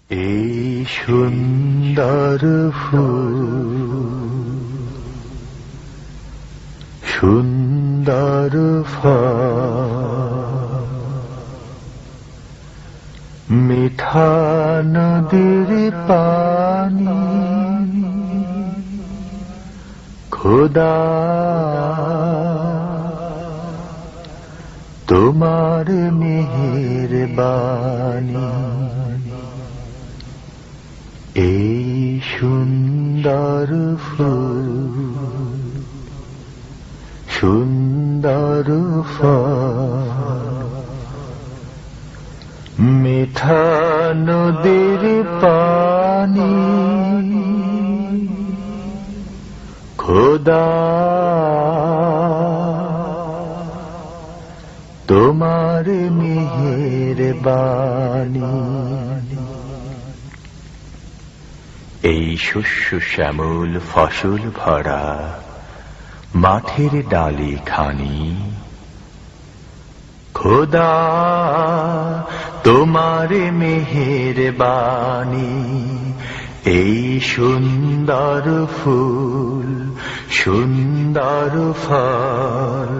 এই সুন্দর ফুল, সুন্দর ফল, মিঠা নদীর পানি, খোদা তোমার মেহেরবানি। এই সুন্দর ফুল, সুন্দর ফল, মিঠা নদীর পানি, খোদা তোমার মেহেরবানি। এই শস্য শ্যামল ফসল ভরা মাঠের ডালি খানি, খোদা তোমার মেহেরবানি। এই সুন্দর ফুল, সুন্দর ফল,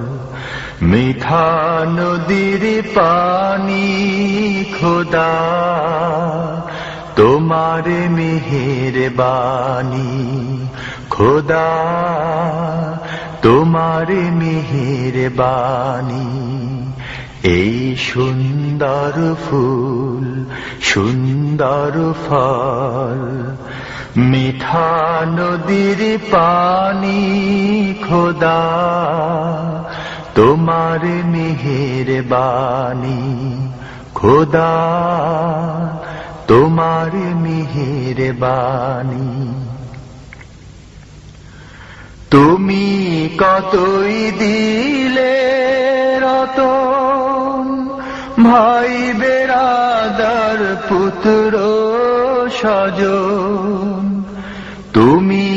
মিঠা নদীর পানি, খোদা তোমার মেহেরবানি। খোদা তোমার মেহেরবানি। এই সুন্দর ফুল, সুন্দর ফল, মিঠা নদীর পানি, খোদা তোমার মেহেরবানি। খোদা তোমার মেহেরবানি। তুমি কতই দিলে রতন, ভাই বেরাদার পুত্র স্বজন। তুমি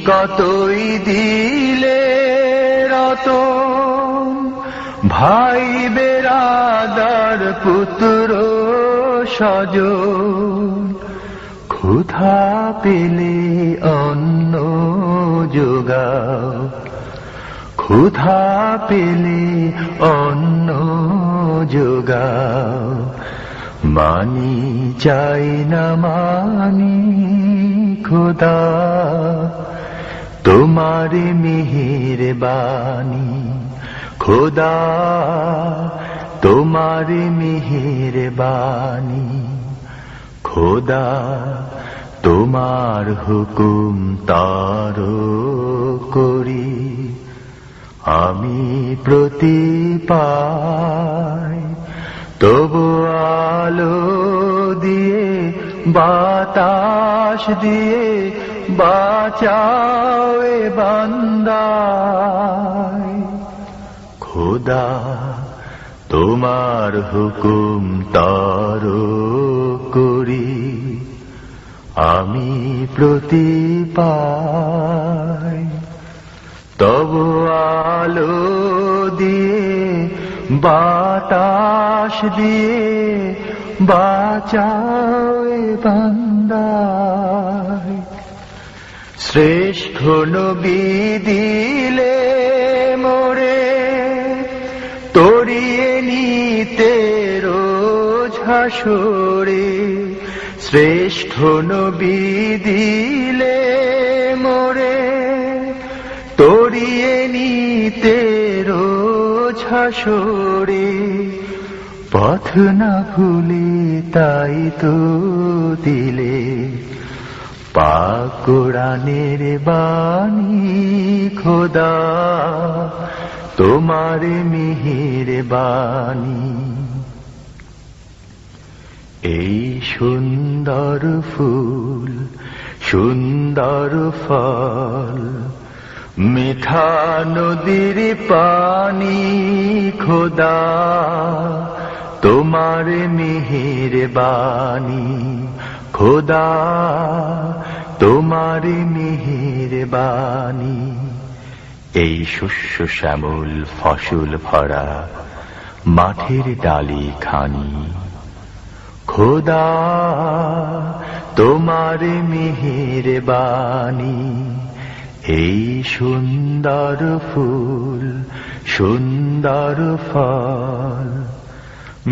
কতই দিলে রতন, ভাই বেরাদার পুত্র স্বজন। ক্ষুধা পেলে অন্ন যোগাও, ক্ষুধা পেলে অন্ন যোগাও। মানি চাই না মানি, খোদা তোমার মেহেরবানি। খোদা তোমার মেহেরবানি। খোদা তোমার হুকুম তার করি, আমি প্রতি পাই। তবু আলো দিয়ে বাতাস দিয়ে বাঁচাও এ বান্দায়। খোদা তোমার হুকুম তার করি, আমি প্রতি পাই। তবু আলো দিয়ে বাতাস দিয়ে বাঁচাও এ বান্দায়। শ্রেষ্ঠ নবী দিলে মোরে তরিয়ে নিতে রোজ হাসরে। শ্রেষ্ঠ নবী দিলে মোরে তরিয়ে নিতে রোজ হাসরে। পথ না ভুলে তাই তো দিলে পাক কোরআনের বাণী। খোদা তোমার মেহেরবানি। এই সুন্দর ফুল, সুন্দর ফল, মিঠা নদীর পানি, খোদা তোমার মেহেরবানি। খোদা তোমার মেহেরবানি। এই শস্য শ্যামল ফসল ভরা মাঠের ডালি খানি, খোদা তোমার মেহেরবানি এই সুন্দর ফুল সুন্দর ফল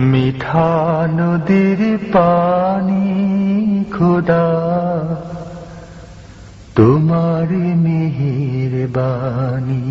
মিঠা নদীর পানি খোদা তোমার মেহেরবানি